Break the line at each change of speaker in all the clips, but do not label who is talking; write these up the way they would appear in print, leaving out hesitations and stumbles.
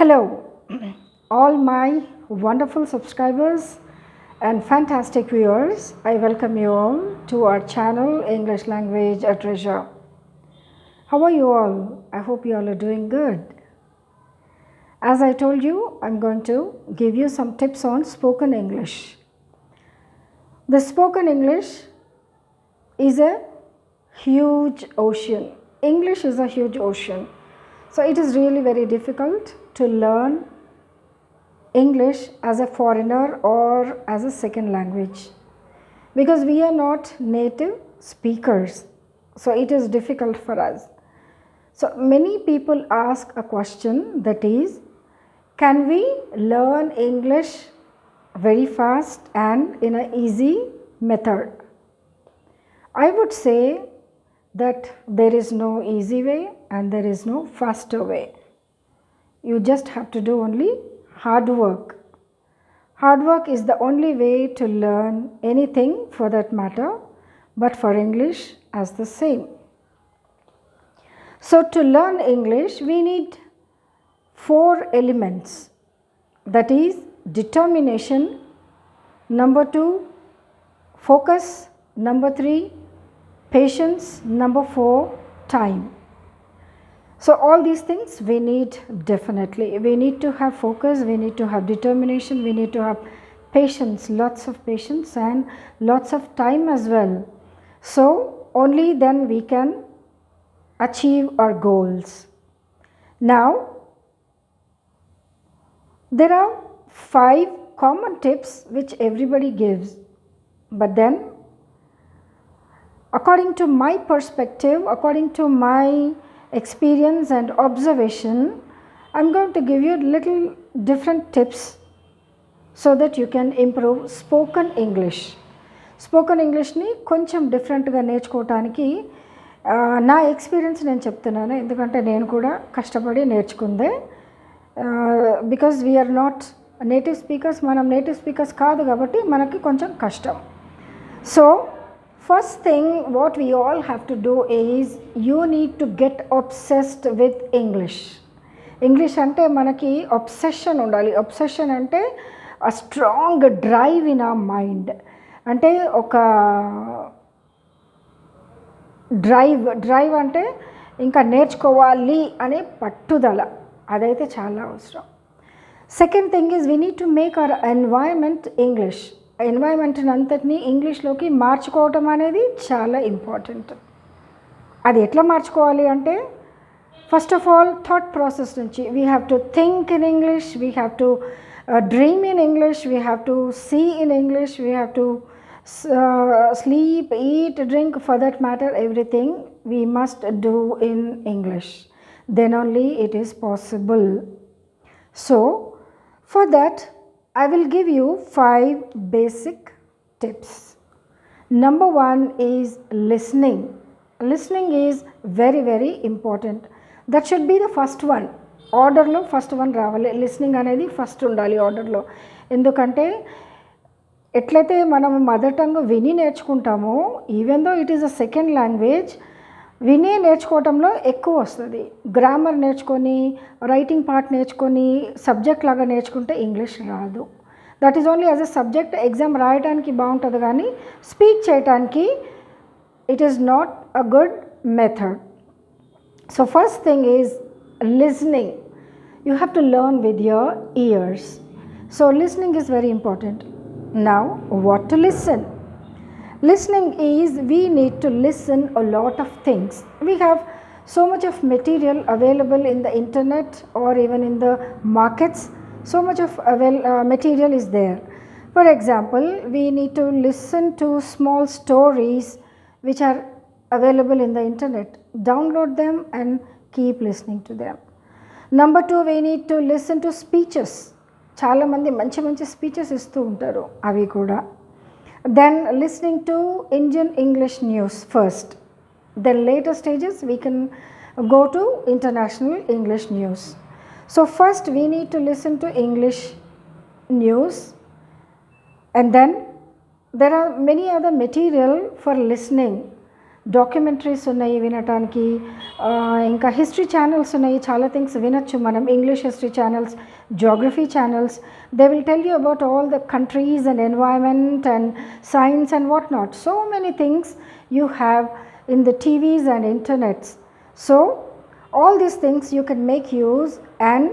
Hello, all my wonderful subscribers and fantastic viewers. I welcome you all to our channel English Language a Treasure. How are you all? I hope you all are doing good. As I told you, I'm going to give you some tips on spoken English. The spoken English is a huge ocean. English is a huge ocean. So it is really very difficult to learn English as a foreigner or as a second language because we are not native speakers. So it is difficult for us. So many people ask a question, that is, can we learn English very fast and in an easy method? I would say that there is no easy way and there is no faster way. You just have to do only hard work. Hard work is the only way to learn anything for that matter, but for English as the same. So to learn English, we need 4 elements, that is determination, number 2, focus, number 3, patience, number 4, time. So all these things we need definitely. We need to have focus, we need to have determination, we need to have patience, lots of patience and lots of time as well. So only then we can achieve our goals. Now, there are 5 common tips which everybody gives, but then according to my perspective, according to my experience and observation, I'm going to give you little different tips so that you can improve spoken English. Spoken English ni koncham different ga నేర్చుకోవడానికి నా experience నేను చెప్తున్నాను, ఎందుకంటే నేను కూడా కష్టపడి నేర్చుకుందే. Because we are not native speakers, మనం నేటివ్ స్పీకర్స్ కాదు కాబట్టి మనకి కొంచెం కష్టం. So first thing what we all have to do is you need to get obsessed with English. English అంటే మనకి obsession ఉండాలి. obsession అంటే a strong drive in our mind. అంటే ఒక డ్రైవ్ అంటే ఇంకా నేర్చుకోవాలి అనే పట్టుదల, అదైతే చాలా అవసరం. Second thing is we need to make our environment English. ఎన్వైరన్మెంట్ని అంతటినీ ఇంగ్లీష్లోకి మార్చుకోవటం అనేది చాలా ఇంపార్టెంట్. అది ఎట్లా మార్చుకోవాలి అంటే, first of all thought process నుంచి we have to think in English, we have to dream in English, we have to see in English, we have to sleep, eat, drink, for that matter everything we must do in English. Then only it is possible. So for that I will give you 5 basic tips. Number 1 is listening. Listening is very very important. That should be the first one. Order lo first one రావాలి. listening అనేది first ఉండాలి ఆర్డర్లో. ఎందుకంటే ఎట్లయితే మనం mother tongue విని నేర్చుకుంటామో, even though it is a second language, విని నేర్చుకోవటంలో ఎక్కువ వస్తుంది. గ్రామర్ నేర్చుకొని, రైటింగ్ పార్ట్ నేర్చుకొని, సబ్జెక్ట్ లాగా నేర్చుకుంటే ఇంగ్లీష్ రాదు. That is only as a subject. Exam రాయడానికి బాగుంటుంది కానీ స్పీక్ చేయటానికి it is not a good method. So first thing is listening. You have to learn with your years. So listening is very important. Now, what to listen? Listening is we need to listen a lot of things. We have so much of material available in the internet or even in the markets. So much of material is there. For example, we need to listen to small stories which are available in the internet. Download them and keep listening to them. Number 2, we need to listen to speeches. చాలామంది మంచి మంచి speeches ఇస్తూ ఉంటారు, అవి కూడా. Then listening to Indian English news first. Then later stages we can go to international English news. So first we need to listen to English news, and then there are many other material for listening. Documentaries ఉన్నాయి వినటానికి, ఇంకా history channels ఉన్నాయి, చాలా things వినొచ్చు మనం. English history channels, geography channels, they will tell you about all the countries and environment and science and what not. So many things you have in the TVs and internets. So all these things you can make use and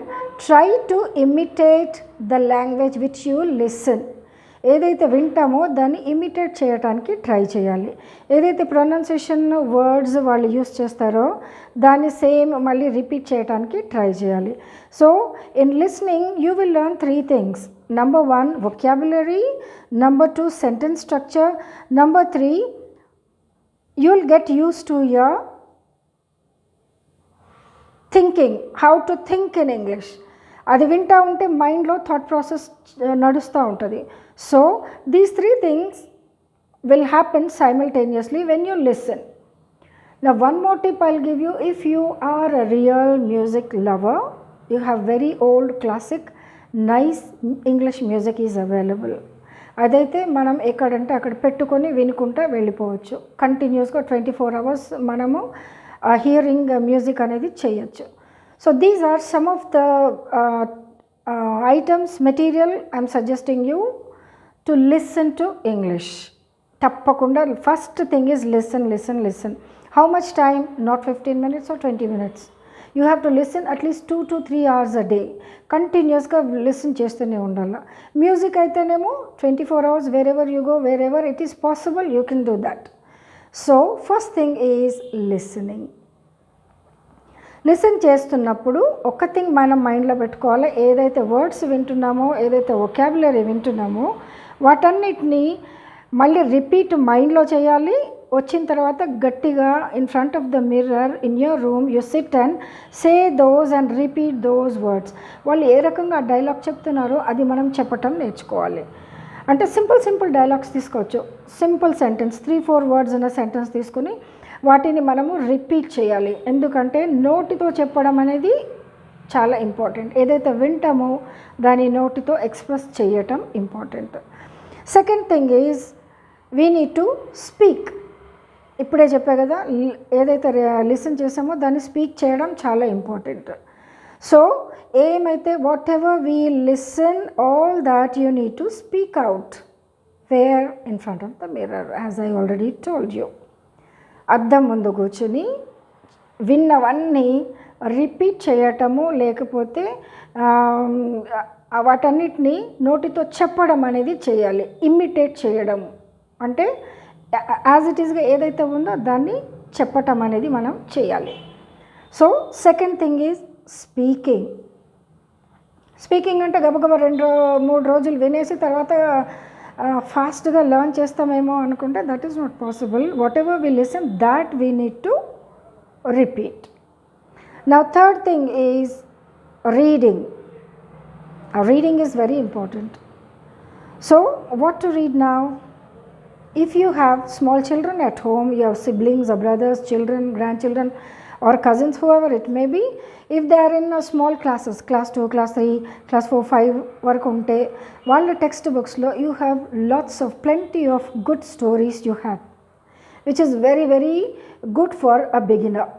try to imitate the language which you listen. ఏదైతే వింటామో దాన్ని imitate చేయడానికి try చేయాలి. ఏదైతే pronunciation words వాళ్ళు use చేస్తారో దాన్ని same మళ్ళీ repeat చేయడానికి ట్రై చేయాలి. So in listening you will learn 3 things. Number 1 vocabulary, number 2 sentence structure, number 3 you will get used to your thinking, how to think in English. అది వింటూ ఉంటే మైండ్లో థాట్ ప్రాసెస్ నడుస్తూ ఉంటుంది. So these 3 things will happen simultaneously when you listen. Now one more tip I'll give you, if you are a real music lover, you have very old classic nice English music is available. అదైతే మనం ఎక్కడంటే అక్కడ పెట్టుకొని వినుకుంటా వెళ్ళిపోవచ్చు. కంటిన్యూస్గా 24 hours మనము hearing music అనేది చేయొచ్చు. So these are some of the items material I am suggesting you to listen to English. తప్పకుండా first thing is listen listen listen. How much time? Not 15 minutes or 20 minutes. You have to listen at least 2 to 3 hours a day. కంటిన్యూస్గా listen చేస్తూనే ఉండాలి. Music అయితేనేమో 24 hours wherever you go, wherever it is possible you can do that. So first thing is listening. Listen చేస్తున్నప్పుడు ఒక thing మనం మైండ్లో పెట్టుకోవాలి, ఏదైతే వర్డ్స్ వింటున్నామో, ఏదైతే వొకాబులరీ వింటున్నామో వాటన్నిటినీ మళ్ళీ రిపీట్ మైండ్లో చేయాలి. వచ్చిన తర్వాత గట్టిగా in front of the mirror in your room you SIT and say those and repeat those words. వాళ్ళు ఏ రకంగా డైలాగ్ చెప్తున్నారో అది మనం చెప్పటం నేర్చుకోవాలి. అంటే సింపుల్ డైలాగ్స్ తీసుకోవచ్చు. సింపుల్ సెంటెన్స్ 3-4 words ఉన్న సెంటెన్స్ తీసుకుని వాటిని మనము రిపీట్ చేయాలి. ఎందుకంటే నోటితో చెప్పడం అనేది చాలా ఇంపార్టెంట్. ఏదైతే వింటామో దాని నోటితో ఎక్స్ప్రెస్ చేయటం important. Second thing is we need to speak. ఇప్పుడే చెప్పా కదా, ఏదైతే లిసన్ చేసామో దాన్ని స్పీక్ చేయడం చాలా ఇంపార్టెంట్. సో ఏమైతే whatever we listen all that you need to speak out. Where? In front of the mirror, as I already told you. అద్దం ముందు కూర్చుని విన్నవన్నీ రిపీట్ చేయటము, లేకపోతే వాటన్నిటిని నోటితో చెప్పడం అనేది చేయాలి. ఇమిటేట్ చేయడం అంటే యాజ్ ఇట్ ఈస్గా ఏదైతే ఉందో దాన్ని చెప్పటం అనేది మనం చేయాలి. So second thing is speaking. Speaking అంటే గబగబా 2-3 రోజులు వినేసి తర్వాత ఫాస్ట్గా లెర్న్ చేస్తామేమో అనుకుంటే that is not possible. Whatever we listen that we need to repeat. Now third thing is reading. Reading is very important. So what to read now? If you have small children at home, you have siblings or brothers, children, grandchildren or cousins, whoever it may be, if they are in small classes, class 2, class 3, class 4, 5 వరకు ఉంటే వాళ్ళ text బుక్స్లో you have plenty of good stories you have, which is very very good for a beginner.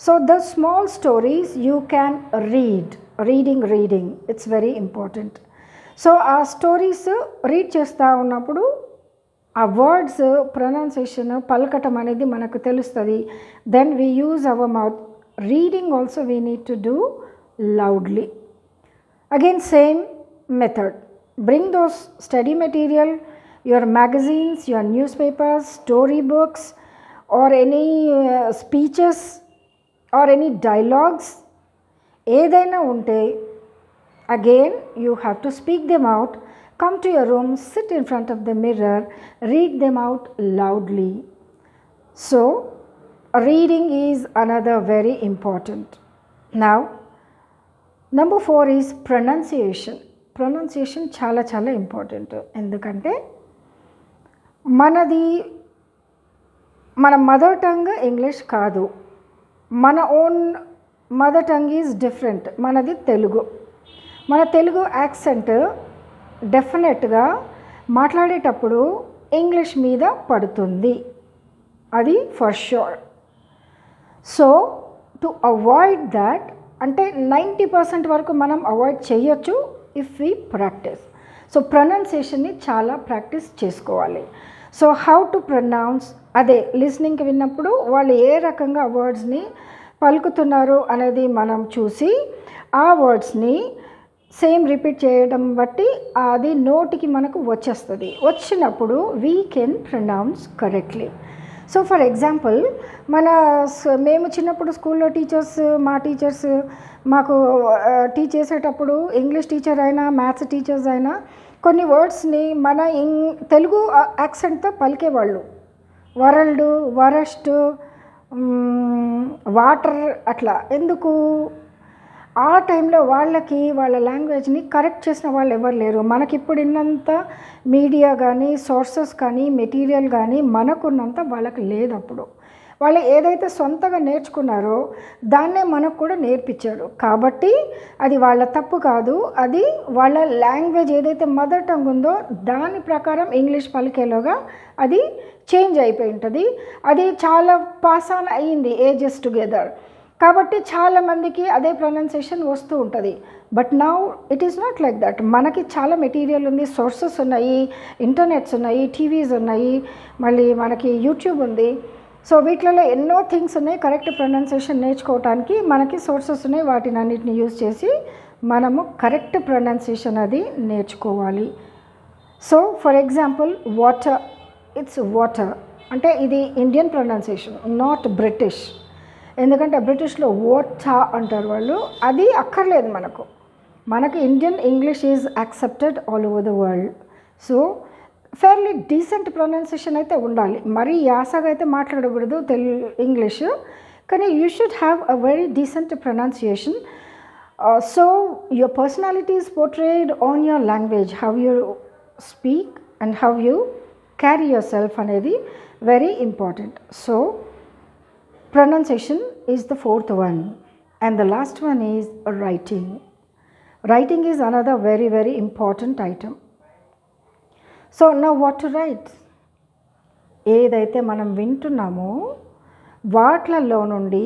So the small stories you can read. Reading it's very important. So ఆ stories read చేస్తూ ఉన్నప్పుడు ఆ words pronunciation పలకటం అనేది మనకు తెలుస్తుంది. Then we use our mouth. Reading also we need to do loudly. Again same method. Bring those study material, your magazines, your newspapers, story books or any speeches or any dialogues ఏదైనా ఉంటే again you have to speak them out. Come to your room, sit in front of the mirror, read them out loudly. So reading is another very important. Now number 4 is pronunciation. Pronunciation చాలా important. ఎందుకంటే మన mother tongue English కాదు. మన own mother tongue is different. మనది తెలుగు. మన Telugu accent డెఫినెట్గా మాట్లాడేటప్పుడు English మీద పడుతుంది. అది for sure. So to avoid that అంటే 90% వరకు మనం అవాయిడ్ చేయొచ్చు ఇఫ్ వి ప్రాక్టీస్. సో ప్రొనౌన్సియేషన్ని చాలా ప్రాక్టీస్ చేసుకోవాలి. సో హౌ టు ప్రొనౌన్స్, అదే లిస్నింగ్కి విన్నప్పుడు వాళ్ళు ఏ రకంగా వర్డ్స్ని పలుకుతున్నారు అనేది మనం చూసి ఆ వర్డ్స్ని సేమ్ రిపీట్ చేయడం బట్టి అది నోటికి మనకు వచ్చేస్తుంది. వచ్చినప్పుడు we can pronounce correctly. So for example మేము చిన్నప్పుడు స్కూల్లో మా టీచర్స్ మాకు టీచ్ చేసేటప్పుడు ఇంగ్లీష్ టీచర్ అయినా మ్యాథ్స్ టీచర్స్ అయినా కొన్ని వర్డ్స్ని మన తెలుగు యాక్సెంట్తో పలికేవాళ్ళు. వరల్డ్, వరస్ట్, వాటర్ అట్లా. ఎందుకు? ఆ టైంలో వాళ్ళ లాంగ్వేజ్ని కరెక్ట్ చేసిన వాళ్ళు ఎవరు లేరు. మనకిప్పుడు ఉన్నంత మీడియా కానీ సోర్సెస్ కానీ మెటీరియల్ కానీ మనకున్నంత వాళ్ళకి లేదు. అప్పుడు వాళ్ళు ఏదైతే సొంతగా నేర్చుకున్నారో దాన్నే మనకు కూడా నేర్పించారు. కాబట్టి అది వాళ్ళ తప్పు కాదు, అది వాళ్ళ లాంగ్వేజ్ ఏదైతే మదర్ టంగ్ ఉందో దాని ప్రకారం ఇంగ్లీష్ పలికేలోగా అది చేంజ్ అయిపోయి ఉంటుంది. అది చాలా పాస్ ఆన్ అయ్యింది ఏజెస్ టుగెదర్. కాబట్టి చాలామందికి అదే ప్రొనౌన్సియేషన్ వస్తూ ఉంటుంది. But now it is not like that. మనకి చాలా మెటీరియల్ ఉంది, సోర్సెస్ ఉన్నాయి, ఇంటర్నెట్స్ ఉన్నాయి, టీవీస్ ఉన్నాయి, మళ్ళీ మనకి యూట్యూబ్ ఉంది. సో వీటిలలో ఎన్నో థింగ్స్ ఉన్నాయి కరెక్ట్ ప్రొనౌన్సియేషన్ నేర్చుకోవడానికి. మనకి సోర్సెస్ ఉన్నాయి, వాటిని అన్నిటిని యూజ్ చేసి మనము కరెక్ట్ ప్రొనౌన్సియేషన్ అది నేర్చుకోవాలి. So for example water, it's water అంటే ఇది ఇండియన్ ప్రొనౌన్సియేషన్, నాట్ బ్రిటిష్. ఎందుకంటే బ్రిటిష్లో ఓటా అంటారు వాళ్ళు, అది అక్కర్లేదు మనకు Indian English is accepted all over the world. So fairly decent pronunciation అయితే ఉండాలి, మరీ యాసగా అయితే మాట్లాడకూడదు ఇంగ్లీష్, కానీ you should have a very decent pronunciation. So your personality is portrayed on your language, how you speak and how you carry yourself అనేది very important. So pronunciation is the fourth one, and the last one is writing. Writing is another very, very important item. So now what to write? ఏదైతే మనం వింటున్నామో వాట్లలో నుండి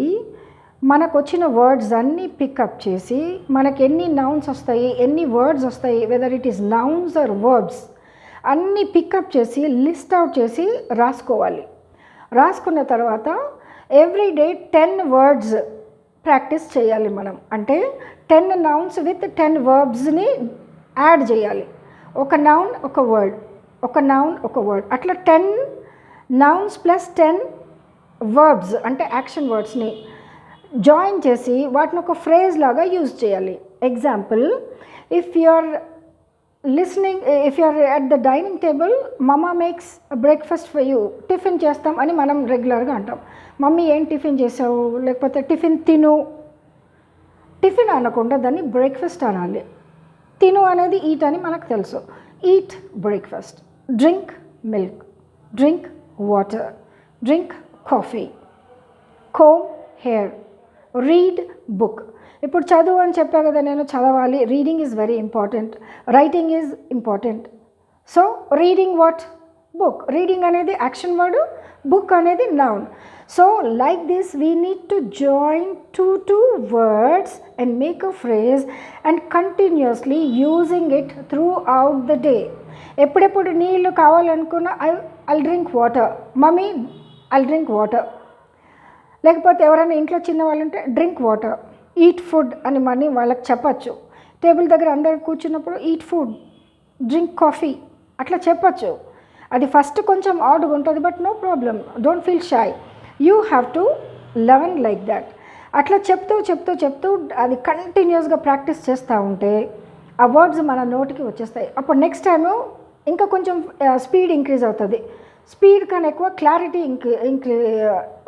మనకు వచ్చిన words అన్నీ pick up చేసి మనకి ఎన్ని నౌన్స్ వస్తాయి, ఎన్ని వర్డ్స్ వస్తాయి, whether it is nouns or verbs, అన్నీ పికప్ చేసి లిస్ట్ అవుట్ చేసి రాసుకోవాలి. రాసుకున్న తర్వాత ఎవ్రీ డే 10 words ప్రాక్టీస్ చేయాలి మనం. అంటే 10 nouns విత్ 10 verbsని యాడ్ చేయాలి. ఒక నౌన్ ఒక వర్డ్, ఒక నౌన్ ఒక వర్డ్, అట్లా 10 nouns ప్లస్ 10 verbs అంటే యాక్షన్ వర్డ్స్ని జాయిన్ చేసి వాటిని ఒక ఫ్రేజ్ లాగా యూజ్ చేయాలి. Example, if you are at the dining table, mama makes a breakfast for you, tiffin చేస్తాం అని మనం రెగ్యులర్గా అంటాం. మమ్మీ ఏం టిఫిన్ చేసావు, లేకపోతే టిఫిన్ తిను. టిఫిన్ అనకుండా దాన్ని బ్రేక్ఫాస్ట్ అనాలి. తిను అనేది ఈట్ అని మనకు తెలుసు. Eat breakfast. Drink milk, drink water, drink coffee, comb hair, read book. ఇప్పుడు చదువు అని చెప్పా కదా, నేను చదవాలి. Reading is very important, writing is important. So reading what? Book. Reading అనేది యాక్షన్ వర్డ్, బుక్ అనేది noun. So like this we need to join two words and make a phrase and continuously using it throughout the day. ఎప్పుడెప్పుడు నీళ్ళు కావాలనుకున్నా I'll drink water, mummy I'll drink water. లేకపోతే ఎవరైనా ఇంట్లో చిన్నవాళ్ళు ఉంటే drink water, eat food అని money వాళ్ళకి చెప్పచ్చు. టేబుల్ దగ్గర అందరు కూర్చున్నప్పుడు ఈట్ ఫుడ్, డ్రింక్ కాఫీ అట్లా చెప్పచ్చు. అది ఫస్ట్ కొంచెం ఆడ్గా ఉంటుంది, but no problem, don't feel shy. You have to learn like that. అట్లా చెప్తూ అది కంటిన్యూస్గా ప్రాక్టీస్ చేస్తూ ఉంటే ఆ వర్డ్స్ మన నోటికి వచ్చేస్తాయి. అప్పుడు నెక్స్ట్ టైము ఇంకా కొంచెం స్పీడ్ ఇంక్రీజ్ అవుతుంది. స్పీడ్ కన్నా ఎక్కువ క్లారిటీ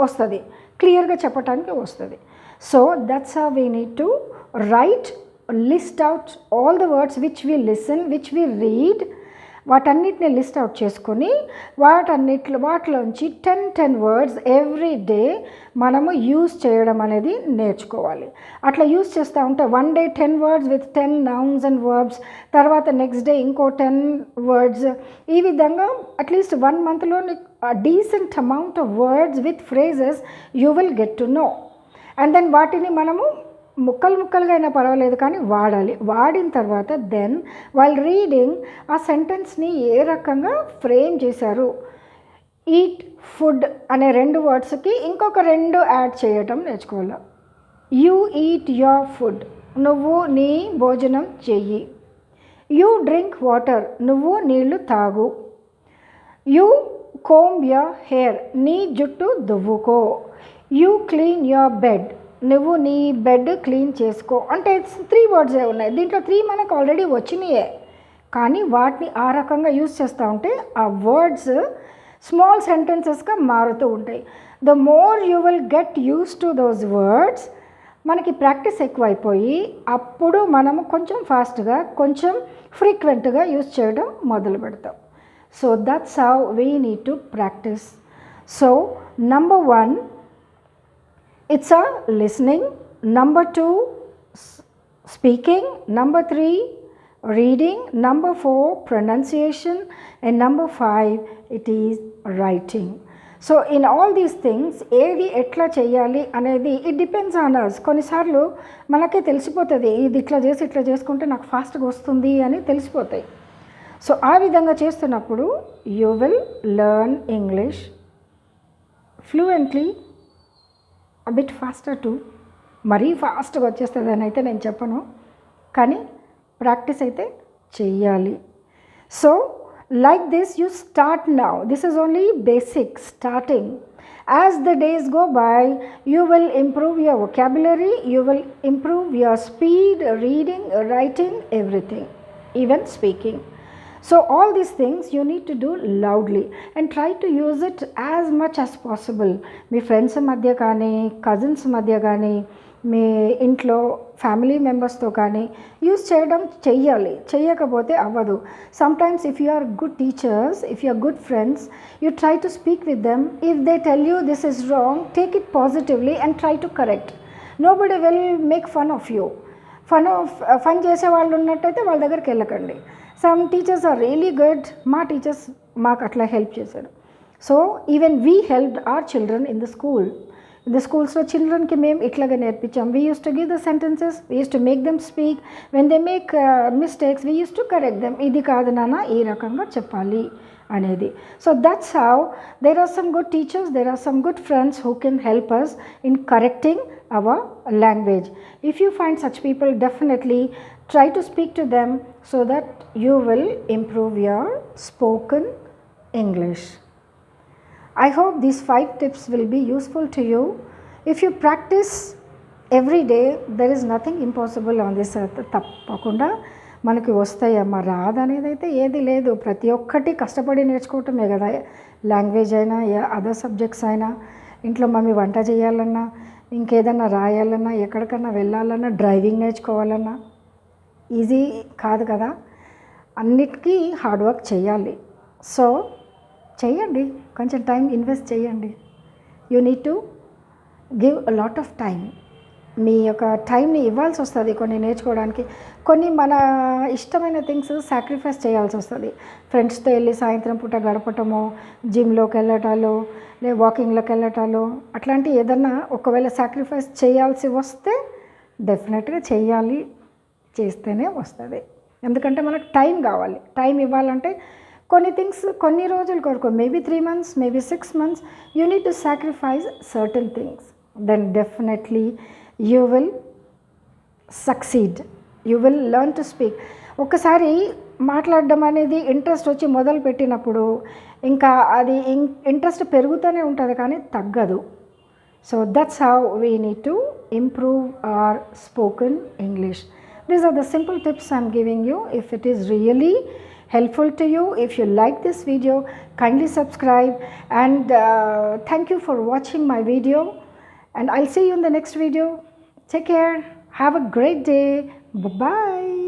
వస్తుంది, క్లియర్గా చెప్పడానికి వస్తుంది. So that's how we need to write, list out all the words which we listen, which we read, వాటన్నిటిని లిస్ట్ అవుట్ చేసుకొని వాటిలోంచి 10 వర్డ్స్ ఎవ్రీ డే మనము యూజ్ చేయడం అనేది నేర్చుకోవాలి. అట్లా యూజ్ చేస్తూ ఉంటే 1 day 10 words with 10 nouns and verbs, తర్వాత నెక్స్ట్ డే ఇంకో 10 words. ఈ విధంగా అట్లీస్ట్ 1 monthలో decent amount of words with phrases you will get to know. And then వాటిని మనము ముక్కలుగా అయినా పర్వాలేదు కానీ వాడాలి. వాడిన తర్వాత దెన్ వైల్ రీడింగ్ ఆ సెంటెన్స్ని ఏ రకంగా ఫ్రేమ్ చేశారు. ఈట్, ఫుడ్ అనే 2 wordsకి ఇంకొక 2 యాడ్ చేయటం నేర్చుకోవాలి. యూ ఈట్ యువర్ ఫుడ్, నువ్వు నీ భోజనం చెయ్యి. యూ డ్రింక్ వాటర్, నువ్వు నీళ్లు తాగు. యూ కోంబ్ యువర్ హెయిర్, నీ జుట్టు దువ్వుకో. యూ క్లీన్ యువర్ బెడ్, నువ్వు నీ బెడ్ క్లీన్ చేసుకో. అంటే 3 words ఉన్నాయి. దీంట్లో 3 మనకు ఆల్రెడీ వచ్చినాయే, కానీ వాటిని ఆ రకంగా యూజ్ చేస్తూ ఉంటే ఆ వర్డ్స్ స్మాల్ సెంటెన్సెస్గా మారుతూ ఉంటాయి. The more you will get use to those words, మనకి ప్రాక్టీస్ ఎక్కువైపోయి అప్పుడు మనము కొంచెం ఫాస్ట్గా కొంచెం ఫ్రీక్వెంట్గా యూజ్ చేయడం మొదలు పెడతాం. So that's how we need to practice. So number 1, it's a listening. Number 2, speaking. Number 3, reading. Number 4, pronunciation. And number 5, it is writing. So in all these things ఏది ఎట్లా చేయాలి అనేది ఇట్ డిపెండ్స్ ఆన్ అస్. కొన్నిసార్లు మనకే తెలిసిపోతుంది, ఇది ఇట్లా చేసుకుంటే నాకు ఫాస్ట్గా వస్తుంది అని తెలిసిపోతాయి. సో ఆ విధంగా చేస్తున్నప్పుడు you will learn English fluently, a bit faster too. మరీ ఫాస్ట్గా వచ్చేస్తుంది అని అయితే నేను చెప్పను, కానీ ప్రాక్టీస్ అయితే చెయ్యాలి. So like this you start now. This is only basic starting. As the days go by you will improve your vocabulary, you will improve your speed, reading, writing, everything, even speaking. So all these things you need to do loudly and try to use it as much as possible. Me friends మధ్య కానీ, cousins మధ్య కానీ, మీ ఇంట్లో family మెంబర్స్తో కానీ use చేయడం చెయ్యాలి. చెయ్యకపోతే అవ్వదు. Sometimes if you are good teachers, if you are good friends, you try to speak with them. If they tell you this is wrong, take it positively and try to correct. Nobody will make fun of you. Fun చేసే వాళ్ళు ఉన్నట్టయితే వాళ్ళ దగ్గరికి వెళ్ళకండి. Some teachers are really good. మా teachers మాకు అట్లా help చేశారు. So even we helped our children in the school. In the స్కూల్స్లో చిల్డ్రన్కి మేము ఇట్లాగే నేర్పించాం. We used to give the sentences, we used to make them speak. When they make mistakes we used to correct them. ఇది కాదు నాన్న, ఈ రకంగా చెప్పాలి అనేది. So that's how there are some good teachers, there are some good friends who can help us in correcting our language. If you find such people, definitely try to speak to them so that you will improve your spoken English. I hope these 5 tips will be useful to you. If you practice every day, there is nothing impossible on this earth. తప్పకుండా మనకి వస్తాయమ్మా, రాదనేది అయితే ఏది లేదు. ప్రతి ఒక్కటి కష్టపడి నేర్చుకోవటమే కదా. Language అయినా, అదర్ సబ్జెక్ట్స్ అయినా, ఇంట్లో మమ్మీ వంట చేయాలన్నా, ఇంకేదన్నా రాయాలన్నా, ఎక్కడికన్నా వెళ్ళాలన్నా, డ్రైవింగ్ నేర్చుకోవాలన్నా ఈజీ కాదు కదా. అన్నిటికీ హార్డ్ వర్క్ చేయాలి. సో చేయండి, కొంచెం టైం ఇన్వెస్ట్ చేయండి. You need to give a lot of time. మీ యొక్క టైంని ఇవ్వాల్సి వస్తుంది కొన్ని నేర్చుకోవడానికి. కొన్ని మన ఇష్టమైన థింగ్స్ సాక్రిఫైస్ చేయాల్సి వస్తుంది. ఫ్రెండ్స్తో వెళ్ళి సాయంత్రం పూట గడపటమో, జిమ్లోకి వెళ్ళటాలు, లేదా వాకింగ్లోకి వెళ్ళటాలు, అట్లాంటి ఏదన్నా ఒకవేళ సాక్రిఫైస్ చేయాల్సి వస్తే డెఫినెట్గా చేయాలి. చేస్తేనే వస్తుంది. ఎందుకంటే మనకు టైం కావాలి. టైం ఇవ్వాలంటే కొన్ని థింగ్స్ కొన్ని రోజుల కొరకు, maybe 3 months, maybe 6 months, you need to sacrifice certain things. Then definitely you will succeed. You will learn to speak. ఒకసారి మాట్లాడడం అనేది ఇంట్రెస్ట్ వచ్చి మొదలు పెట్టినప్పుడు ఇంకా అది ఇంట్రెస్ట్ పెరుగుతూనే ఉంటుంది కానీ తగ్గదు. So that's how we need to improve our spoken English. These are the simple tips I am giving you. If it is really helpful to you, if you like this video, kindly subscribe, and thank you for watching my video, and I'll see you in the next video. Take care. Have a great day. Bye-bye.